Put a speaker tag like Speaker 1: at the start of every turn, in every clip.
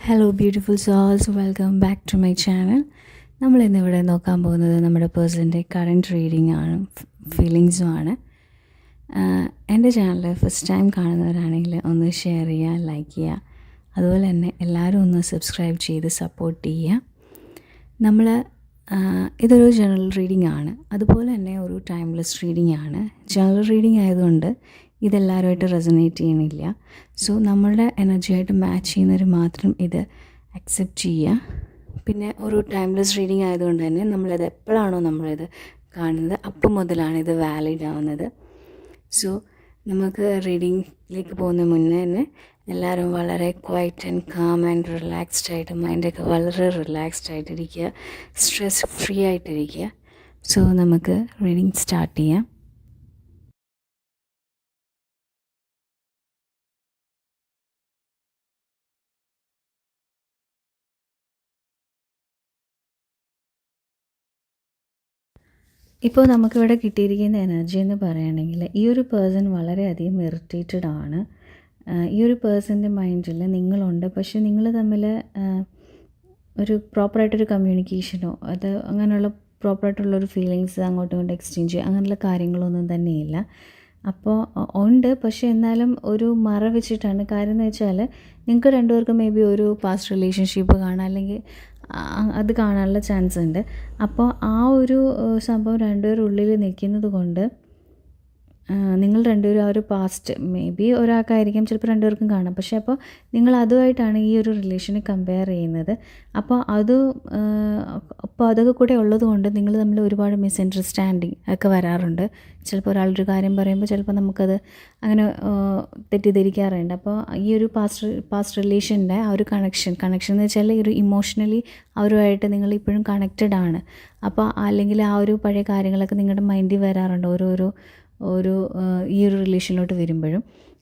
Speaker 1: Hello beautiful souls, welcome back to my channel. നമ്മൾ ഇന്നിവിടെ നോക്കാൻ പോകുന്നത് നമ്മുടെ പേഴ്സൻ്റെ കറൻറ്റ് റീഡിംഗ് ആണ്, ഫീലിങ്സുമാണ്. എൻ്റെ ചാനൽ ഫസ്റ്റ് ടൈം കാണുന്നവരാണെങ്കിൽ ഒന്ന് ഷെയർ ചെയ്യുക, ലൈക്ക് ചെയ്യുക. അതുപോലെ തന്നെ എല്ലാവരും ഒന്ന് സബ്സ്ക്രൈബ് ചെയ്ത് സപ്പോർട്ട് ചെയ്യുക. നമ്മൾ ഇതൊരു ജനറൽ റീഡിംഗ് ആണ്, അതുപോലെ തന്നെ ഒരു ടൈംലെസ് റീഡിംഗ് ആണ്. ജനറൽ റീഡിംഗ് ആയതുകൊണ്ട് ഇതെല്ലാവരുമായിട്ട് റെസൊനേറ്റ് ചെയ്യണില്ല. സോ നമ്മളുടെ എനർജിയായിട്ട് മാച്ച് ചെയ്യുന്നവർ മാത്രം ഇത് അക്സെപ്റ്റ് ചെയ്യുക. പിന്നെ ഒരു ടൈംലെസ് റീഡിംഗ് ആയതുകൊണ്ട് തന്നെ നമ്മളിത് എപ്പോഴാണോ നമ്മളിത് കാണുന്നത് അപ്പം മുതലാണ് ഇത് വാലിഡ് ആവുന്നത്. സോ നമുക്ക് റീഡിങ്ങിലേക്ക് പോകുന്ന മുന്നേ തന്നെ എല്ലാവരും വളരെ quite and calm and relaxed ആയിട്ട്, മൈൻഡൊക്കെ വളരെ റിലാക്സ്ഡ് ആയിട്ടിരിക്കുക, സ്ട്രെസ് ഫ്രീ ആയിട്ടിരിക്കുക. സോ നമുക്ക് റീഡിങ് സ്റ്റാർട്ട് ചെയ്യാം. ഇപ്പോൾ നമുക്കിവിടെ കിട്ടിയിരിക്കുന്ന എനർജി എന്ന് പറയുകയാണെങ്കിൽ, ഈ ഒരു പേഴ്സൺ വളരെയധികം ഇറിറ്റേറ്റഡ് ആണ്. ഈ ഒരു പേഴ്സൻ്റെ മൈൻഡിൽ നിങ്ങളുണ്ട്, പക്ഷേ നിങ്ങൾ തമ്മിൽ ഒരു പ്രോപ്പറായിട്ടൊരു കമ്മ്യൂണിക്കേഷനോ അങ്ങനെയുള്ള പ്രോപ്പറായിട്ടുള്ളൊരു ഫീലിങ്സ് അങ്ങോട്ടും ഇങ്ങോട്ടും എക്സ്ചേഞ്ച് അങ്ങനെയുള്ള കാര്യങ്ങളൊന്നും തന്നെയില്ല. അപ്പോൾ ഉണ്ട്, പക്ഷേ എന്നാലും ഒരു മറ വെച്ചിട്ടാണ്. കാര്യം എന്ന് വെച്ചാൽ നിങ്ങൾക്ക് രണ്ടുപേർക്കും മേ ബി ഒരു പാസ്റ്റ് റിലേഷൻഷിപ്പ് കാണാം, അല്ലെങ്കിൽ അത് കാണാനുള്ള ചാൻസ് ഉണ്ട്. അപ്പോൾ ആ ഒരു സംഭവം രണ്ടുപേരും ഉള്ളിൽ നിൽക്കുന്നത് കൊണ്ട് നിങ്ങൾ രണ്ടുപേരും ആ ഒരു പാസ്റ്റ് മേ ബി ഒരാൾക്കായിരിക്കും, ചിലപ്പോൾ രണ്ടുപേർക്കും കാണാം. പക്ഷേ അപ്പോൾ നിങ്ങൾ അതുമായിട്ടാണ് ഈ ഒരു റിലേഷനെ കമ്പയർ ചെയ്യുന്നത്. അപ്പോൾ അതൊക്കെ കൂടെ ഉള്ളത് കൊണ്ട് നിങ്ങൾ തമ്മിൽ ഒരുപാട് മിസ്അണ്ടർസ്റ്റാൻഡിങ് ഒക്കെ വരാറുണ്ട്. ചിലപ്പോൾ ഒരാളൊരു കാര്യം പറയുമ്പോൾ ചിലപ്പോൾ നമുക്കത് അങ്ങനെ തെറ്റിദ്ധരിക്കാറുണ്ട്. അപ്പോൾ ഈ ഒരു പാസ്റ്റ് റിലേഷൻ്റെ ആ ഒരു കണക്ഷൻ എന്ന് വെച്ചാൽ ഈ ഒരു ഇമോഷണലി അവരുമായിട്ട് നിങ്ങൾ ഇപ്പോഴും കണക്റ്റഡ് ആണ്. അപ്പോൾ അല്ലെങ്കിൽ ആ ഒരു പഴയ കാര്യങ്ങളൊക്കെ നിങ്ങളുടെ മൈൻഡിൽ വരാറുണ്ട് ഈ ഒരു റിലേഷനിലോട്ട് വരുമ്പോഴും.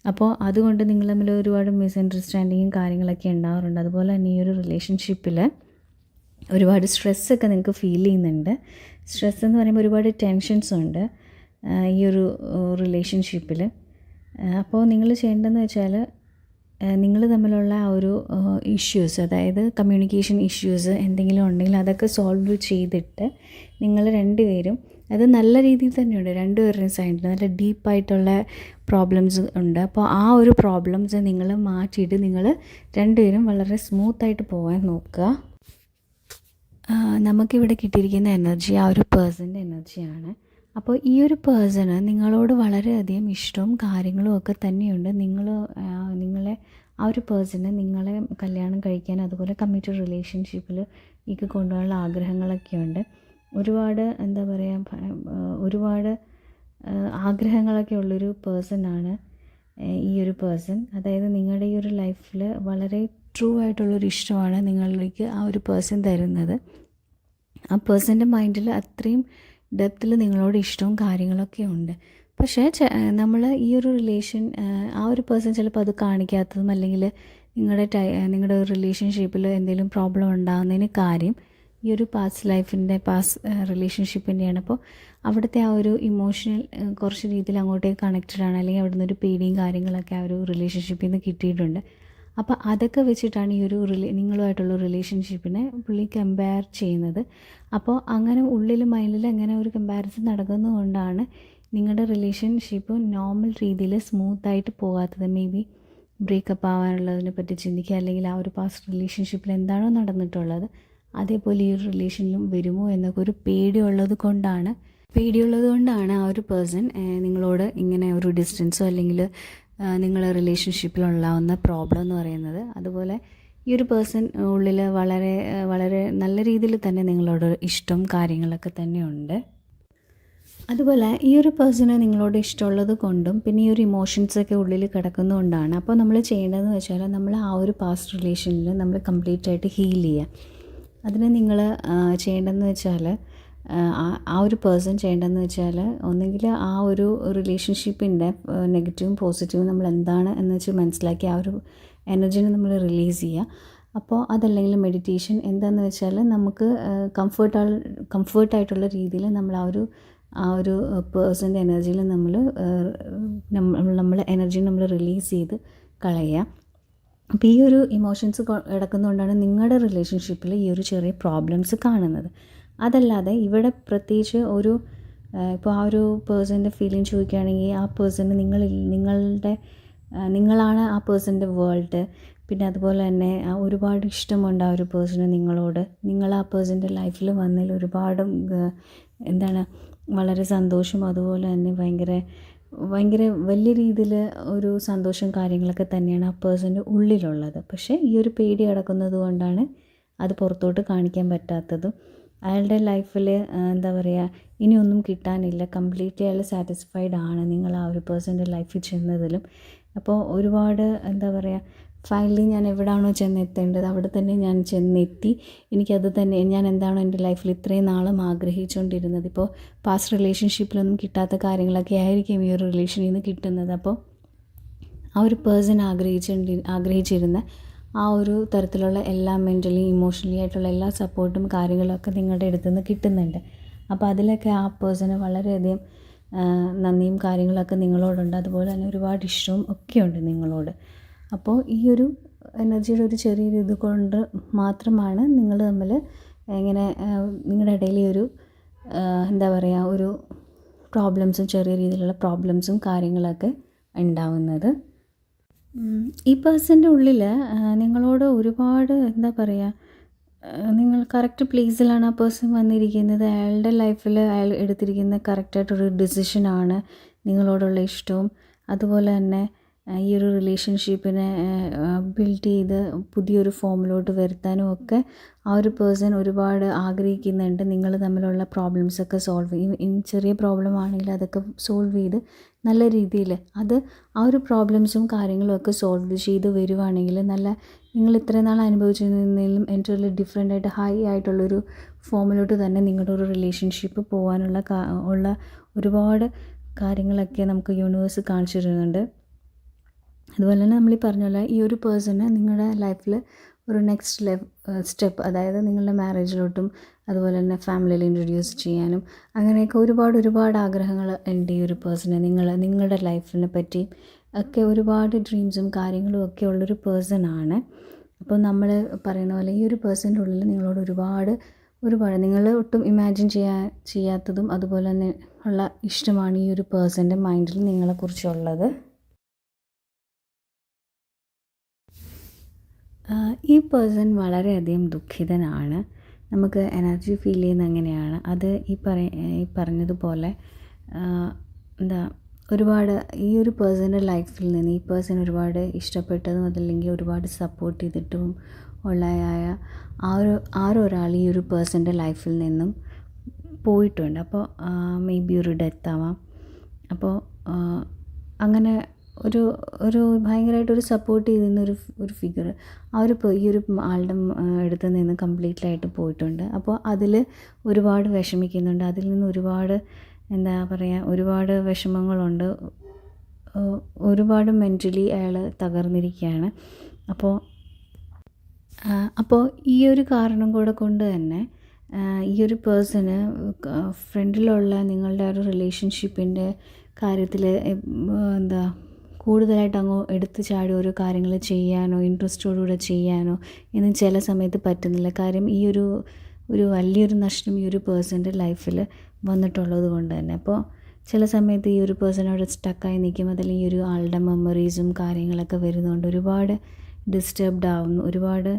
Speaker 1: അപ്പോൾ അതുകൊണ്ട് നിങ്ങൾ തമ്മിൽ ഒരുപാട് മിസ്അണ്ടർസ്റ്റാൻഡിങ്ങും കാര്യങ്ങളൊക്കെ ഉണ്ടാവാറുണ്ട്. അതുപോലെ തന്നെ ഈ ഒരു റിലേഷൻഷിപ്പിൽ ഒരുപാട് സ്ട്രെസ്സൊക്കെ നിങ്ങൾക്ക് ഫീൽ ചെയ്യുന്നുണ്ട്. സ്ട്രെസ് എന്ന് പറയുമ്പോൾ ഒരുപാട് ടെൻഷൻസ് ഉണ്ട് ഈ ഒരു റിലേഷൻഷിപ്പിൽ. അപ്പോൾ നിങ്ങൾ ചെയ്യേണ്ടതെന്ന് വെച്ചാൽ നിങ്ങൾ തമ്മിലുള്ള ആ ഒരു ഇഷ്യൂസ്, അതായത് കമ്മ്യൂണിക്കേഷൻ ഇഷ്യൂസ് എന്തെങ്കിലും ഉണ്ടെങ്കിൽ അതൊക്കെ സോൾവ് ചെയ്തിട്ട് നിങ്ങൾ രണ്ടുപേരും, അത് നല്ല രീതിയിൽ തന്നെയുണ്ട് രണ്ടുപേരുടെയും സൈഡിൽ നല്ല ഡീപ്പായിട്ടുള്ള പ്രോബ്ലംസ് ഉണ്ട്. അപ്പോൾ ആ ഒരു പ്രോബ്ലംസ് നിങ്ങൾ മാറ്റിയിട്ട് നിങ്ങൾ രണ്ടുപേരും വളരെ സ്മൂത്തായിട്ട് പോകാൻ നോക്കുക. നമുക്കിവിടെ കിട്ടിയിരിക്കുന്ന എനർജി ആ ഒരു പേഴ്സൻ്റെ എനർജിയാണ്. അപ്പോൾ ഈ ഒരു പേഴ്സണ് നിങ്ങളോട് വളരെയധികം ഇഷ്ടവും കാര്യങ്ങളും ഒക്കെ തന്നെയുണ്ട്. നിങ്ങളെ ആ ഒരു പേഴ്സണ് നിങ്ങളെ കല്യാണം കഴിക്കാൻ, അതുപോലെ കമ്മിറ്റഡ് റിലേഷൻഷിപ്പിൽ കൊണ്ടുപോകാനുള്ള ആഗ്രഹങ്ങളൊക്കെ ഉണ്ട്. ഒരുപാട് എന്താ പറയുക, ഒരുപാട് ആഗ്രഹങ്ങളൊക്കെ ഉള്ളൊരു പേഴ്സണാണ് ഈ ഒരു പേഴ്സൺ. അതായത് നിങ്ങളുടെ ഈ ഒരു ലൈഫിൽ വളരെ ട്രൂ ആയിട്ടുള്ളൊരു ഇഷ്ടമാണ് നിങ്ങളിലേക്ക് ആ ഒരു പേഴ്സൺ തരുന്നത്. ആ പേഴ്സൻ്റെ മൈൻഡിൽ അത്രയും ഡെപ്തിൽ നിങ്ങളോട് ഇഷ്ടവും കാര്യങ്ങളൊക്കെ ഉണ്ട്. പക്ഷേ നമ്മൾ ഈ ഒരു റിലേഷൻ ആ ഒരു പേഴ്സൺ ചിലപ്പോൾ അത് കാണിക്കാത്തതും, അല്ലെങ്കിൽ നിങ്ങളുടെ റിലേഷൻഷിപ്പിൽ എന്തെങ്കിലും പ്രോബ്ലം ഉണ്ടാകുന്നതിന് കാര്യം ഈ ഒരു പാസ്റ്റ് റിലേഷൻഷിപ്പിൻ്റെയാണ്. അപ്പോൾ അവിടുത്തെ ആ ഒരു ഇമോഷണൽ കുറച്ച് രീതിയിൽ അങ്ങോട്ടേക്ക് കണക്റ്റഡ് ആണ്, അല്ലെങ്കിൽ അവിടെ നിന്നൊരു പേടിയും കാര്യങ്ങളൊക്കെ ആ ഒരു റിലേഷൻഷിപ്പിൽ നിന്ന് കിട്ടിയിട്ടുണ്ട്. അപ്പോൾ അതൊക്കെ വെച്ചിട്ടാണ് ഈ ഒരു നിങ്ങളുമായിട്ടുള്ള റിലേഷൻഷിപ്പിനെ പുള്ളി കമ്പയർ ചെയ്യുന്നത്. അപ്പോൾ അങ്ങനെ ഉള്ളിൽ മൈൻഡിൽ അങ്ങനെ ഒരു കമ്പാരിസൺ നടക്കുന്നതുകൊണ്ടാണ് നിങ്ങളുടെ റിലേഷൻഷിപ്പ് നോർമൽ രീതിയിൽ സ്മൂത്തായിട്ട് പോകാത്തത്. മേ ബി ബ്രേക്കപ്പ് ആവാനുള്ളതിനെ പറ്റി ചിന്തിക്കുക, അല്ലെങ്കിൽ ആ ഒരു പാസ്റ്റ് റിലേഷൻഷിപ്പിൽ എന്താണോ നടന്നിട്ടുള്ളത് അതേപോലെ ഈ ഒരു റിലേഷനിലും വരുമോ എന്നൊക്കെ ഒരു പേടിയുള്ളത് കൊണ്ടാണ് ആ ഒരു പേഴ്സൺ നിങ്ങളോട് ഇങ്ങനെ ഒരു ഡിസ്റ്റൻസോ അല്ലെങ്കിൽ നിങ്ങളുടെ റിലേഷൻഷിപ്പിലുണ്ടാവുന്ന പ്രോബ്ലം എന്ന് പറയുന്നത്. അതുപോലെ ഈ ഒരു പേഴ്സൺ ഉള്ളിൽ വളരെ വളരെ നല്ല രീതിയിൽ തന്നെ നിങ്ങളോട് ഇഷ്ടം കാര്യങ്ങളൊക്കെ തന്നെയുണ്ട്. അതുപോലെ ഈ ഒരു പേഴ്സണ് നിങ്ങളോട് ഇഷ്ടമുള്ളത് കൊണ്ടും പിന്നെ ഈ ഒരു ഇമോഷൻസൊക്കെ ഉള്ളിൽ കിടക്കുന്നതുകൊണ്ടാണ്. അപ്പോൾ നമ്മൾ ചെയ്യേണ്ടതെന്ന് വെച്ചാൽ നമ്മൾ ആ ഒരു പാസ്റ്റ് റിലേഷനിൽ നമ്മൾ കംപ്ലീറ്റ് ആയിട്ട് ഹീൽ ചെയ്യുക. അതിന് നിങ്ങൾ ചെയ്യേണ്ടതെന്ന് വെച്ചാൽ ആ ഒരു പേഴ്സൺ ചെയ്യേണ്ടതെന്ന് വെച്ചാൽ ഒന്നെങ്കിൽ ആ ഒരു റിലേഷൻഷിപ്പിൻ്റെ നെഗറ്റീവും പോസിറ്റീവും നമ്മൾ എന്താണ് എന്ന് വെച്ച് മനസ്സിലാക്കി ആ ഒരു എനർജിനെ നമ്മൾ റിലീസ് ചെയ്യുക. അപ്പോൾ അതല്ലെങ്കിൽ മെഡിറ്റേഷൻ എന്താണെന്ന് വെച്ചാൽ നമുക്ക് കംഫേർട്ടായിട്ടുള്ള രീതിയിൽ നമ്മൾ ആ ഒരു പേഴ്സൻ്റെ എനർജിയിൽ നമ്മൾ എനർജി നമ്മൾ റിലീസ് ചെയ്ത് കളയുക. അപ്പോൾ ഈ ഒരു ഇമോഷൻസ് കിടക്കുന്നതുകൊണ്ടാണ് നിങ്ങളുടെ റിലേഷൻഷിപ്പിൽ ഈ ഒരു ചെറിയ പ്രോബ്ലംസ് കാണുന്നത്. അതല്ലാതെ ഇവിടെ പ്രത്യേകിച്ച് ഒരു ഇപ്പോൾ ആ ഒരു പേഴ്സൻ്റെ ഫീലിംഗ് ചോദിക്കുകയാണെങ്കിൽ ആ പേഴ്സണ് നിങ്ങളാണ് ആ പേഴ്സൻ്റെ വേൾഡ്. പിന്നെ അതുപോലെ തന്നെ ഒരുപാട് ഇഷ്ടമുണ്ട് ആ ഒരു പേഴ്സണ് നിങ്ങളോട്. നിങ്ങൾ ആ പേഴ്സൻ്റെ ലൈഫിൽ വന്നതിൽ ഒരുപാട് എന്താണ് വളരെ സന്തോഷം, അതുപോലെ തന്നെ ഭയങ്കര ഭയങ്കര വലിയ രീതിയിൽ ഒരു സന്തോഷം കാര്യങ്ങളൊക്കെ തന്നെയാണ് ആ പേഴ്സൻ്റെ ഉള്ളിലുള്ളത്. പക്ഷേ ഈ ഒരു പേടി കിടക്കുന്നത് കൊണ്ടാണ് അത് പുറത്തോട്ട് കാണിക്കാൻ പറ്റാത്തതും. അയാളുടെ ലൈഫിൽ എന്താ പറയുക, ഇനിയൊന്നും കിട്ടാനില്ല, കംപ്ലീറ്റ്ലി അയാൾ സാറ്റിസ്ഫൈഡ് ആണ് നിങ്ങൾ ആ ഒരു പേഴ്സൻ്റെ ലൈഫിൽ ചെന്നതിലും. അപ്പോൾ ഒരുപാട് എന്താ പറയുക, ഫൈനലി ഞാൻ എവിടെയാണോ ചെന്നെത്തേണ്ടത് അവിടെ തന്നെ ഞാൻ ചെന്നെത്തി. എനിക്കത് തന്നെ, ഞാൻ എന്താണോ എൻ്റെ ലൈഫിൽ ഇത്രയും നാളും ആഗ്രഹിച്ചുകൊണ്ടിരുന്നത്. ഇപ്പോൾ പാസ്റ്റ് റിലേഷൻഷിപ്പിലൊന്നും കിട്ടാത്ത കാര്യങ്ങളൊക്കെ ആയിരിക്കും ഈ ഒരു റിലേഷനിൽ നിന്ന് കിട്ടുന്നത്. അപ്പോൾ ആ ഒരു പേഴ്സൺ ആഗ്രഹിച്ചിരുന്ന ആ ഒരു തരത്തിലുള്ള എല്ലാ മെൻ്റലി ഇമോഷണലി ആയിട്ടുള്ള എല്ലാ സപ്പോർട്ടും കാര്യങ്ങളൊക്കെ നിങ്ങളുടെ അടുത്ത് നിന്ന് കിട്ടുന്നുണ്ട്. അപ്പോൾ അതിലൊക്കെ ആ പേഴ്സണ് വളരെയധികം നന്ദിയും കാര്യങ്ങളൊക്കെ നിങ്ങളോടുണ്ട്. അതുപോലെ തന്നെ ഒരുപാട് ഇഷ്ടവും ഒക്കെയുണ്ട് നിങ്ങളോട്. അപ്പോൾ ഈ ഒരു എനർജിയുടെ ഒരു ചെറിയൊരു ഇത് കൊണ്ട് മാത്രമാണ് നിങ്ങൾ തമ്മിൽ ഇങ്ങനെ നിങ്ങളുടെ ഇടയിൽ ഒരു എന്താ പറയുക, ഒരു പ്രോബ്ലംസും, ചെറിയ രീതിയിലുള്ള പ്രോബ്ലംസും കാര്യങ്ങളൊക്കെ ഉണ്ടാവുന്നത്. ഈ പേഴ്സൻ്റെ ഉള്ളിൽ നിങ്ങളോട് ഒരുപാട് എന്താ പറയുക, നിങ്ങൾ കറക്റ്റ് പ്ലേസിലാണ് ആ പേഴ്സൺ വന്നിരിക്കുന്നത്. അയാളുടെ ലൈഫിൽ അയാൾ എടുത്തിരിക്കുന്ന കറക്റ്റായിട്ടൊരു ഡിസിഷനാണ് നിങ്ങളോടുള്ള ഇഷ്ടവും. അതുപോലെ തന്നെ ഈ ഒരു റിലേഷൻഷിപ്പിനെ ബിൽഡ് ചെയ്ത് പുതിയൊരു ഫോമിലോട്ട് വരുത്താനും ഒക്കെ ആ ഒരു പേഴ്സൺ ഒരുപാട് ആഗ്രഹിക്കുന്നുണ്ട്. നിങ്ങൾ തമ്മിലുള്ള പ്രോബ്ലംസൊക്കെ സോൾവ് ചെയ്യും. ചെറിയ പ്രോബ്ലം ആണെങ്കിൽ അതൊക്കെ സോൾവ് ചെയ്ത് നല്ല രീതിയിൽ ആ ഒരു പ്രോബ്ലംസും കാര്യങ്ങളും ഒക്കെ സോൾവ് ചെയ്ത് വരുവാണെങ്കിൽ നിങ്ങൾ ഇത്രയും നാൾ അനുഭവിച്ചിരുന്നതിലും എൻ്റർലി ഡിഫറെൻ്റ് ആയിട്ട് ഹൈ ആയിട്ടുള്ളൊരു ഫോമിലോട്ട് തന്നെ നിങ്ങളുടെ ഒരു റിലേഷൻഷിപ്പ് പോകാനുള്ള ഒരുപാട് കാര്യങ്ങളൊക്കെ നമുക്ക് യൂണിവേഴ്സ് കാണിച്ചു തരുന്നുണ്ട്. അതുപോലെ തന്നെ നമ്മൾ ഈ പറഞ്ഞ പോലെ ഈ ഒരു പേഴ്സണ് നിങ്ങളുടെ ലൈഫിൽ ഒരു നെക്സ്റ്റ് സ്റ്റെപ്പ്, അതായത് നിങ്ങളുടെ മാരേജിലോട്ടും അതുപോലെ തന്നെ ഫാമിലിയിൽ ഇൻട്രൊഡ്യൂസ് ചെയ്യാനും അങ്ങനെയൊക്കെ ഒരുപാട് ആഗ്രഹങ്ങൾ ഉണ്ട് ഈ ഒരു പേഴ്സണ്. നിങ്ങളുടെ ലൈഫിനെ പറ്റി ഒക്കെ ഒരുപാട് ഡ്രീംസും കാര്യങ്ങളും ഒക്കെ ഉള്ളൊരു പേഴ്സണാണ്. അപ്പോൾ നമ്മൾ പറയുന്ന പോലെ ഈ ഒരു പേഴ്സൻ്റെ ഉള്ളിൽ നിങ്ങളോട് ഒരുപാട് നിങ്ങൾ ഒട്ടും ഇമാജിൻ ചെയ്യാത്തതും അതുപോലെ തന്നെ ഉള്ള ഇഷ്ടമാണ് ഈ ഒരു പേഴ്സൻ്റെ മൈൻഡിൽ നിങ്ങളെക്കുറിച്ചുള്ളത്. ഈ പേഴ്സൺ വളരെയധികം ദുഃഖിതനാണ്. നമുക്ക് എനർജി ഫീൽ ചെയ്യുന്നത് അങ്ങനെയാണ്. അത് ഈ പറഞ്ഞതുപോലെ ഒരുപാട് ഈ ഒരു പേഴ്സൻ്റെ ലൈഫിൽ നിന്ന് ഈ പേഴ്സൺ ഒരുപാട് ഇഷ്ടപ്പെട്ടതും അതല്ലെങ്കിൽ ഒരുപാട് സപ്പോർട്ട് ചെയ്തിട്ടും ഒരാൾ ഈ ഒരു പേഴ്സൻ്റെ ലൈഫിൽ നിന്നും പോയിട്ടുണ്ട്. അപ്പോൾ മേ ബി ഒരു ഡെത്ത് ആവാം. അപ്പോൾ അങ്ങനെ ഒരു ഭയങ്കരമായിട്ടൊരു സപ്പോർട്ട് ചെയ്തിരുന്ന ഒരു ഫിഗർ ഈ ഒരു ആളുടെ അടുത്ത് നിന്ന് കംപ്ലീറ്റ്ലി ആയിട്ട് പോയിട്ടുണ്ട്. അപ്പോൾ അതിൽ ഒരുപാട് വിഷമിക്കുന്നുണ്ട്. അതിൽ നിന്ന് ഒരുപാട് എന്താ പറയുക, ഒരുപാട് വിഷമങ്ങളുണ്ട്. ഒരുപാട് മെൻ്റലി അയാൾ തകർന്നിരിക്കുകയാണ്. അപ്പോൾ ഈ ഒരു കാരണം കൊണ്ട് തന്നെ ഈ ഒരു പേഴ്സണ് ഫ്രണ്ടിലുള്ള നിങ്ങളുടെ ഒരു റിലേഷൻഷിപ്പിൻ്റെ കാര്യത്തിൽ കൂടുതലായിട്ട് അങ്ങ് എടുത്തു ചാടി ഓരോ കാര്യങ്ങൾ ചെയ്യാനോ ഇൻട്രസ്റ്റോടുകൂടെ ചെയ്യാനോ എന്നും ചില സമയത്ത് പറ്റുന്നില്ല. കാര്യം ഈ ഒരു വലിയൊരു നഷ്ടം ഈ ഒരു പേഴ്സൻ്റെ ലൈഫിൽ വന്നിട്ടുള്ളത് കൊണ്ട് തന്നെ. അപ്പോൾ ചില സമയത്ത് ഈ ഒരു പേഴ്സൺ അവിടെ സ്റ്റക്കായി നിൽക്കും. അതിൽ ഈ ഒരു ആളുടെ മെമ്മറീസും കാര്യങ്ങളൊക്കെ വരുന്നതുകൊണ്ട് ഒരുപാട് ഡിസ്റ്റർബ്ഡ് ആവുന്നു, ഒരുപാട്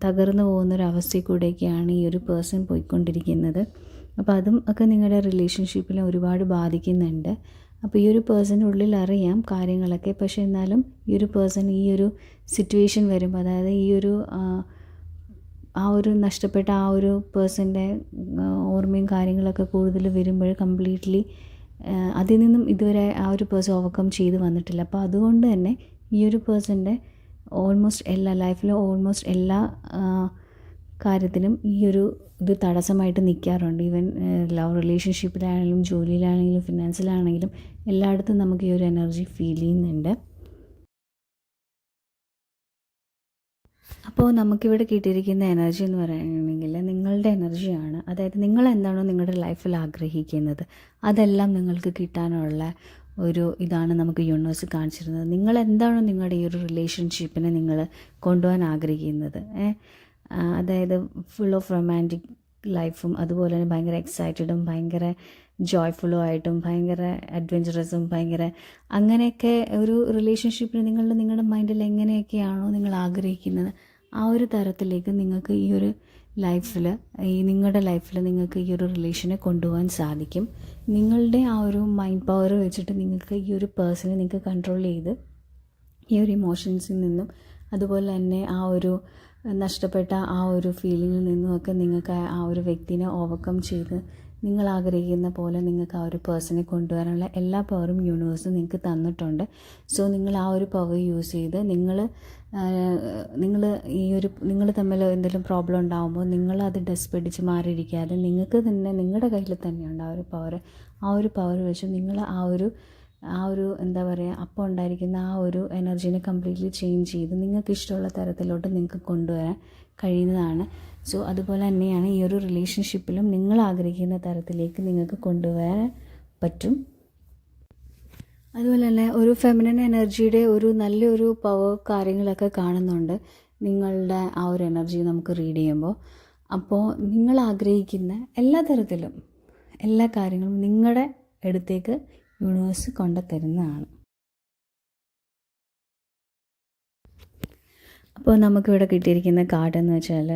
Speaker 1: തകർന്നു പോകുന്നൊരവസ്ഥയിൽ കൂടെയൊക്കെയാണ് ഈ ഒരു പേഴ്സൺ പോയിക്കൊണ്ടിരിക്കുന്നത്. അപ്പോൾ അതും ഒക്കെ നിങ്ങളുടെ റിലേഷൻഷിപ്പിനെ ഒരുപാട് ബാധിക്കുന്നുണ്ട്. അപ്പോൾ ഈ ഒരു പേഴ്സൻ്റെ ഉള്ളിൽ അറിയാം കാര്യങ്ങളൊക്കെ. പക്ഷേ എന്നാലും ഈ ഒരു പേഴ്സൺ ഈ ഒരു സിറ്റുവേഷൻ വരുമ്പോൾ, അതായത് ഈ ഒരു നഷ്ടപ്പെട്ട ആ ഒരു പേഴ്സൻ്റെ ഓർമ്മയും കാര്യങ്ങളൊക്കെ കൂടുതൽ വരുമ്പോൾ കംപ്ലീറ്റ്ലി അതിൽ നിന്നും ഇതുവരെ ആ ഒരു പേഴ്സൺ ഓവർകം ചെയ്ത് വന്നിട്ടില്ല. അപ്പോൾ അതുകൊണ്ട് തന്നെ ഈ ഒരു പേഴ്സൻ്റെ ലൈഫിലെ ഓൾമോസ്റ്റ് എല്ലാ കാര്യത്തിനും ഈ ഒരു ഇത് തടസ്സമായിട്ട് നിൽക്കാറുണ്ട്. ഈവൻ ലവ് റിലേഷൻഷിപ്പിലാണെങ്കിലും ജോലിയിലാണെങ്കിലും ഫിനാൻസിലാണെങ്കിലും എല്ലായിടത്തും നമുക്ക് ഈ ഒരു എനർജി ഫീൽ ചെയ്യുന്നുണ്ട്. അപ്പോൾ നമുക്കിവിടെ കിട്ടിയിരിക്കുന്ന എനർജി എന്ന് പറയുകയാണെങ്കിൽ നിങ്ങളുടെ എനർജിയാണ്. അതായത് നിങ്ങൾ എന്താണോ നിങ്ങളുടെ ലൈഫിൽ ആഗ്രഹിക്കുന്നത് അതെല്ലാം നിങ്ങൾക്ക് കിട്ടാനുള്ള ഒരു ഇതാണ് നമുക്ക് യൂണിവേഴ്സ് കാണിച്ചിരുന്നത്. നിങ്ങൾ എന്താണോ നിങ്ങളുടെ ഈ ഒരു റിലേഷൻഷിപ്പിനെ നിങ്ങൾ കൊണ്ടുപോകാൻ ആഗ്രഹിക്കുന്നത്, അതായത് ഫുൾ ഓഫ് റൊമാൻറ്റിക് ലൈഫും അതുപോലെ തന്നെ ഭയങ്കര എക്സൈറ്റഡും ഭയങ്കര ജോയ്ഫുള്ളും ആയിട്ടും ഭയങ്കര അഡ്വഞ്ചറസും ഭയങ്കര അങ്ങനെയൊക്കെ ഒരു റിലേഷൻഷിപ്പിന് നിങ്ങളുടെ മൈൻഡിൽ എങ്ങനെയൊക്കെയാണോ നിങ്ങൾ ആഗ്രഹിക്കുന്നത് ആ ഒരു തരത്തിലേക്ക് നിങ്ങൾക്ക് ഈ ഒരു ലൈഫിൽ നിങ്ങളുടെ ലൈഫിൽ നിങ്ങൾക്ക് ഈ ഒരു റിലേഷനെ കൊണ്ടുപോകാൻ സാധിക്കും. നിങ്ങളുടെ ആ ഒരു മൈൻഡ് പവർ വെച്ചിട്ട് നിങ്ങൾക്ക് ഈ ഒരു പേഴ്സണെ നിങ്ങൾക്ക് കൺട്രോൾ ചെയ്ത് ഈ ഒരു ഇമോഷൻസിൽ നിന്നും അതുപോലെ തന്നെ ആ ഒരു നഷ്ടപ്പെട്ട ആ ഒരു ഫീലിങ്ങിൽ നിന്നുമൊക്കെ നിങ്ങൾക്ക് ആ ഒരു വ്യക്തിനെ ഓവർകം ചെയ്ത് നിങ്ങൾ ആഗ്രഹിക്കുന്ന പോലെ നിങ്ങൾക്ക് ആ ഒരു പേഴ്സണെ കൊണ്ടുവരാനുള്ള എല്ലാ പവറും യൂണിവേഴ്സ് നിങ്ങൾക്ക് തന്നിട്ടുണ്ട്. സോ നിങ്ങൾ ആ ഒരു പവർ യൂസ് ചെയ്ത് നിങ്ങൾ തമ്മിൽ എന്തെങ്കിലും പ്രോബ്ലം ഉണ്ടാകുമ്പോൾ നിങ്ങളത് ഡെസ്പിടിച്ച് മാറിയിരിക്കാതെ നിങ്ങൾക്ക് തന്നെ നിങ്ങളുടെ കയ്യിൽ തന്നെയുണ്ട് ആ ഒരു പവർ. ആ ഒരു പവർ വെച്ച് നിങ്ങൾ ആ ഒരു എന്താ പറയുക, അപ്പോൾ ഉണ്ടായിരിക്കുന്ന ആ ഒരു എനർജീനെ കംപ്ലീറ്റ്ലി ചേഞ്ച് ചെയ്ത് നിങ്ങൾക്ക് ഇഷ്ടമുള്ള തരത്തിലോട്ട് നിങ്ങൾക്ക് കൊണ്ടുവരാൻ കഴിയുന്നതാണ്. സോ അതുപോലെ തന്നെയാണ് ഈ ഒരു റിലേഷൻഷിപ്പിലും നിങ്ങൾ ആഗ്രഹിക്കുന്ന തരത്തിലേക്ക് നിങ്ങൾക്ക് കൊണ്ടുവരാൻ പറ്റും. അതുപോലെ തന്നെ ഒരു ഫെമിനിൻ എനർജിയുടെ ഒരു നല്ലൊരു പവർ കാര്യങ്ങളൊക്കെ കാണുന്നുണ്ട് നിങ്ങളുടെ ആ ഒരു എനർജി നമുക്ക് റീഡ് ചെയ്യുമ്പോൾ. അപ്പോൾ നിങ്ങൾ ആഗ്രഹിക്കുന്ന എല്ലാ തരത്തിലും എല്ലാ കാര്യങ്ങളും നിങ്ങളുടെ അടുത്തേക്ക് യൂണിവേഴ്സ് കൊണ്ടുതരുന്നതാണ്. അപ്പോൾ നമുക്കിവിടെ കിട്ടിയിരിക്കുന്ന കാർഡ് എന്ന് വെച്ചാൽ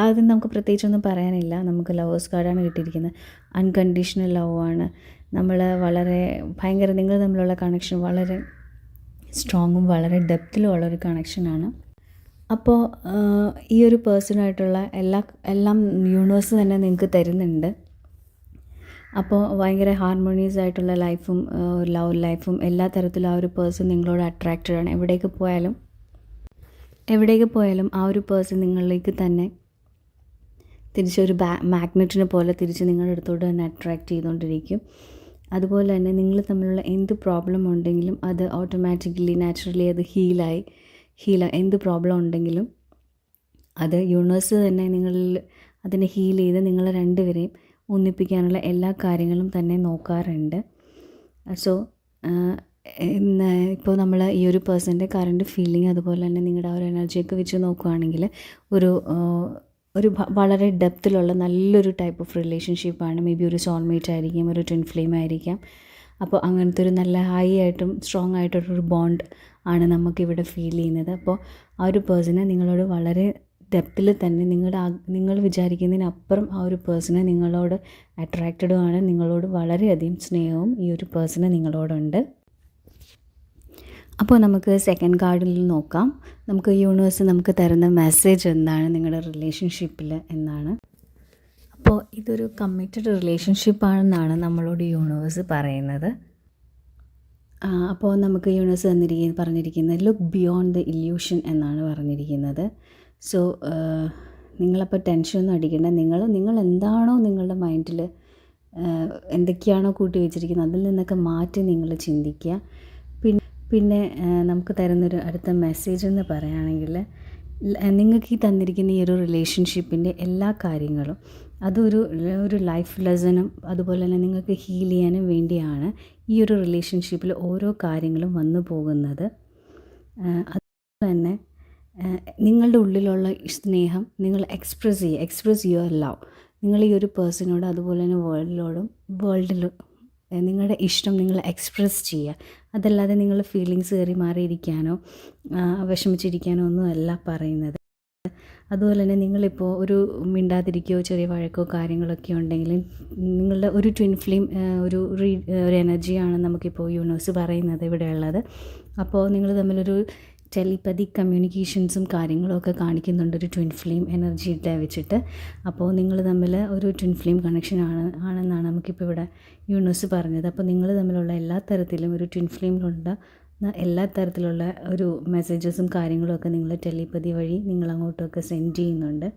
Speaker 1: അത് നമുക്ക് പ്രത്യേകിച്ചൊന്നും പറയാനില്ല. നമുക്ക് ലവേഴ്സ് കാർഡാണ് കിട്ടിയിരിക്കുന്നത്. അൺകണ്ടീഷണൽ ലവ് ആണ്. നമ്മൾ വളരെ ഭയങ്കര നിങ്ങൾ തമ്മിലുള്ള കണക്ഷൻ വളരെ സ്ട്രോങ്ങും വളരെ ഡെപ്തിലും ഉള്ളൊരു കണക്ഷനാണ്. അപ്പോൾ ഈ ഒരു പേഴ്സണായിട്ടുള്ള എല്ലാം യൂണിവേഴ്സ് തന്നെ നിങ്ങൾക്ക് തരുന്നുണ്ട്. അപ്പോൾ ഭയങ്കര ഹാർമോണിയസ് ആയിട്ടുള്ള ലൈഫും ലവ് ലൈഫും എല്ലാ തരത്തിലും ആ ഒരു പേഴ്സൺ നിങ്ങളോട് അട്രാക്റ്റഡ് ആണ്. എവിടേക്ക് പോയാലും ആ ഒരു പേഴ്സൺ നിങ്ങളിലേക്ക് തന്നെ തിരിച്ചൊരു മാഗ്നറ്റിനെ പോലെ തിരിച്ച് നിങ്ങളുടെ അടുത്തോട്ട് തന്നെ അട്രാക്റ്റ് ചെയ്തുകൊണ്ടിരിക്കും. അതുപോലെ തന്നെ നിങ്ങൾ തമ്മിലുള്ള എന്ത് പ്രോബ്ലം ഉണ്ടെങ്കിലും അത് ഓട്ടോമാറ്റിക്കലി നാച്ചുറലി അത് ഹീലായി എന്ത് പ്രോബ്ലം ഉണ്ടെങ്കിലും അത് യൂണിവേഴ്സ് തന്നെ നിങ്ങളിൽ അതിനെ ഹീൽ ചെയ്ത് നിങ്ങളെ രണ്ടുപേരെയും ഒന്നിപ്പിക്കാനുള്ള എല്ലാ കാര്യങ്ങളും തന്നെ നോക്കാറുണ്ട്. സോ ഇപ്പോൾ നമ്മൾ ഈ ഒരു പേഴ്സൻ്റെ കറണ്ട് ഫീലിംഗ് അതുപോലെ തന്നെ നിങ്ങളുടെ ആ ഒരു എനർജിയൊക്കെ വെച്ച് നോക്കുകയാണെങ്കിൽ ഒരു വളരെ ഡെപ്തിലുള്ള നല്ലൊരു ടൈപ്പ് ഓഫ് റിലേഷൻഷിപ്പാണ്. മേ ബി ഒരു സോൾമേറ്റ് ആയിരിക്കും, ഒരു ട്വിൻ ഫ്ലെയിം ആയിരിക്കാം. അപ്പോൾ അങ്ങനത്തെ ഒരു നല്ല ഹൈ ആയിട്ടും സ്ട്രോങ് ആയിട്ടൊരു ബോണ്ട് ആണ് നമുക്കിവിടെ ഫീൽ ചെയ്യുന്നത്. അപ്പോൾ ആ ഒരു പേഴ്സണെ നിങ്ങളോട് വളരെ ഡെപ്തിൽ തന്നെ നിങ്ങൾ വിചാരിക്കുന്നതിനപ്പുറം ആ ഒരു പേഴ്സണെ നിങ്ങളോട് അട്രാക്റ്റഡുമാണ്. നിങ്ങളോട് വളരെയധികം സ്നേഹവും ഈ ഒരു പേഴ്സണ് നിങ്ങളോടുണ്ട്. അപ്പോൾ നമുക്ക് സെക്കൻഡ് കാർഡിൽ നോക്കാം. നമുക്ക് യൂണിവേഴ്സ് നമുക്ക് തരുന്ന മെസ്സേജ് എന്താണ് നിങ്ങളുടെ റിലേഷൻഷിപ്പിൽ എന്നാണ്. അപ്പോൾ ഇതൊരു കമ്മിറ്റഡ് റിലേഷൻഷിപ്പാണെന്നാണ് നമ്മളോട് യൂണിവേഴ്സ് പറയുന്നത്. അപ്പോൾ നമുക്ക് യൂണിവേഴ്സ് പറഞ്ഞിരിക്കുന്നത് ലുക്ക് ബിയോണ്ട് ദ ഇല്യൂഷൻ എന്നാണ് പറഞ്ഞിരിക്കുന്നത്. സോ നിങ്ങളപ്പോൾ ടെൻഷനൊന്നും അടിക്കേണ്ട. നിങ്ങൾ എന്താണോ നിങ്ങളുടെ മൈൻഡിൽ എന്തൊക്കെയാണോ കൂട്ടി വെച്ചിരിക്കുന്നത് അതിൽ നിന്നൊക്കെ മാറ്റി നിങ്ങൾ ചിന്തിക്കുക. പിന്നെ നമുക്ക് തരുന്നൊരു അടുത്ത മെസ്സേജ് എന്ന് പറയുകയാണെങ്കിൽ നിങ്ങൾക്ക് ഈ തന്നിരിക്കുന്ന ഈ ഒരു റിലേഷൻഷിപ്പിൻ്റെ എല്ലാ കാര്യങ്ങളും അതൊരു ലൈഫ് ലെസണും അതുപോലെ തന്നെ നിങ്ങൾക്ക് ഹീൽ ചെയ്യാനും വേണ്ടിയാണ് ഈ ഒരു റിലേഷൻഷിപ്പിൽ ഓരോ കാര്യങ്ങളും വന്നു പോകുന്നത്. അതുപോലെ തന്നെ നിങ്ങളുടെ ഉള്ളിലുള്ള സ്നേഹം നിങ്ങൾ എക്സ്പ്രസ് യുവർ ലവ് നിങ്ങൾ ഈ ഒരു പേഴ്സണോട് അതുപോലെ തന്നെ വേൾഡിലും നിങ്ങളുടെ ഇഷ്ടം നിങ്ങൾ എക്സ്പ്രസ് ചെയ്യുക. അതല്ലാതെ നിങ്ങൾ ഫീലിങ്സ് കയറി മാറിയിരിക്കാനോ വിഷമിച്ചിരിക്കാനോ ഒന്നുമല്ല പറയുന്നത്. അതുപോലെ തന്നെ നിങ്ങളിപ്പോൾ ഒരു മിണ്ടാതിരിക്കുകയോ ചെറിയ വഴക്കോ കാര്യങ്ങളൊക്കെ ഉണ്ടെങ്കിൽ നിങ്ങളുടെ ഒരു ട്വിൻ ഫ്ലെയിം ഒരു എനർജിയാണ് നമുക്കിപ്പോൾ യൂണിവേഴ്സ് പറയുന്നത് ഇവിടെ ഉള്ളത്. അപ്പോൾ നിങ്ങൾ തമ്മിലൊരു ടെലിപ്പതിക് കമ്മ്യൂണിക്കേഷൻസും കാര്യങ്ങളൊക്കെ കാണിക്കുന്നുണ്ട് ഒരു ട്വിൻ ഫ്ലെയിം എനർജിയുടെ വെച്ചിട്ട്. അപ്പോൾ നിങ്ങൾ തമ്മിൽ ഒരു ട്വിൻ ഫ്ലെയിം കണക്ഷൻ ആണെന്നാണ് നമുക്കിപ്പോൾ ഇവിടെ യൂണിവേഴ്സ് പറഞ്ഞത്. അപ്പോൾ നിങ്ങൾ തമ്മിലുള്ള എല്ലാ തരത്തിലും ഒരു ട്വിൻ ഫ്ലെയിമിലുള്ള എല്ലാ തരത്തിലുള്ള ഒരു മെസ്സേജസും കാര്യങ്ങളുമൊക്കെ നിങ്ങൾ ടെലിപ്പതി വഴി നിങ്ങൾ അങ്ങോട്ടൊക്കെ സെൻഡ് ചെയ്യുന്നുണ്ട്.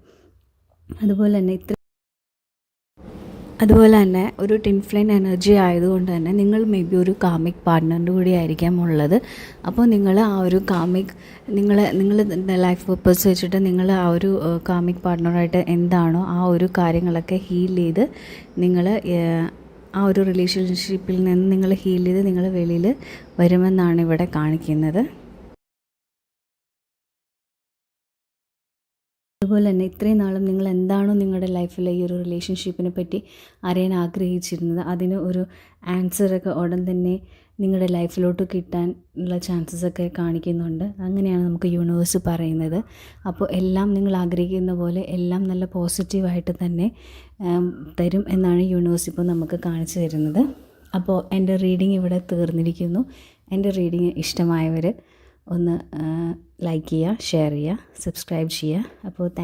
Speaker 1: അതുപോലെ തന്നെ ഒരു ട്വിൻ ഫ്ലെയിം എനർജി ആയതുകൊണ്ട് തന്നെ നിങ്ങൾ മേ ബി ഒരു കാമിക് പാർട്ട്ണറിൻ്റെ കൂടി ആയിരിക്കാം ഉള്ളത്. അപ്പോൾ നിങ്ങൾ ആ ഒരു നിങ്ങൾ ലൈഫ് പർപ്പസ് വെച്ചിട്ട് നിങ്ങൾ ആ ഒരു കാമിക് പാർട്ട്ണറായിട്ട് എന്താണോ ആ ഒരു കാര്യങ്ങളൊക്കെ ഹീൽ ചെയ്ത് നിങ്ങൾ ആ ഒരു റിലേഷൻഷിപ്പിൽ നിന്ന് നിങ്ങൾ ഹീൽ ചെയ്ത് നിങ്ങൾ വെളിയിൽ വരുമെന്നാണ് ഇവിടെ കാണിക്കുന്നത്. അതുപോലെ തന്നെ ഇത്രയും നാളും നിങ്ങൾ എന്താണോ നിങ്ങളുടെ ലൈഫിലെ ഈ ഒരു റിലേഷൻഷിപ്പിനെ പറ്റി അറിയാൻ ആഗ്രഹിച്ചിരുന്നത്, അതിന് ഒരു ആൻസറൊക്കെ ഉടൻ തന്നെ നിങ്ങളുടെ ലൈഫിലോട്ട് കിട്ടാനുള്ള ചാൻസസൊക്കെ കാണിക്കുന്നുണ്ട്. അങ്ങനെയാണ് നമുക്ക് യൂണിവേഴ്സ് പറയുന്നത്. അപ്പോൾ എല്ലാം നിങ്ങൾ ആഗ്രഹിക്കുന്ന പോലെ എല്ലാം നല്ല പോസിറ്റീവായിട്ട് തന്നെ തരും എന്നാണ് യൂണിവേഴ്സ് ഇപ്പോൾ നമുക്ക് കാണിച്ചു തരുന്നത്. അപ്പോൾ എൻ്റെ റീഡിംഗ് ഇവിടെ തീർന്നിരിക്കുന്നു. എൻ്റെ റീഡിംഗ് ഇഷ്ടമായവർ ഒന്ന് ലൈക്ക് ചെയ്യുക, ഷെയർ ചെയ്യുക, സബ്സ്ക്രൈബ് ചെയ്യുക. അപ്പോൾ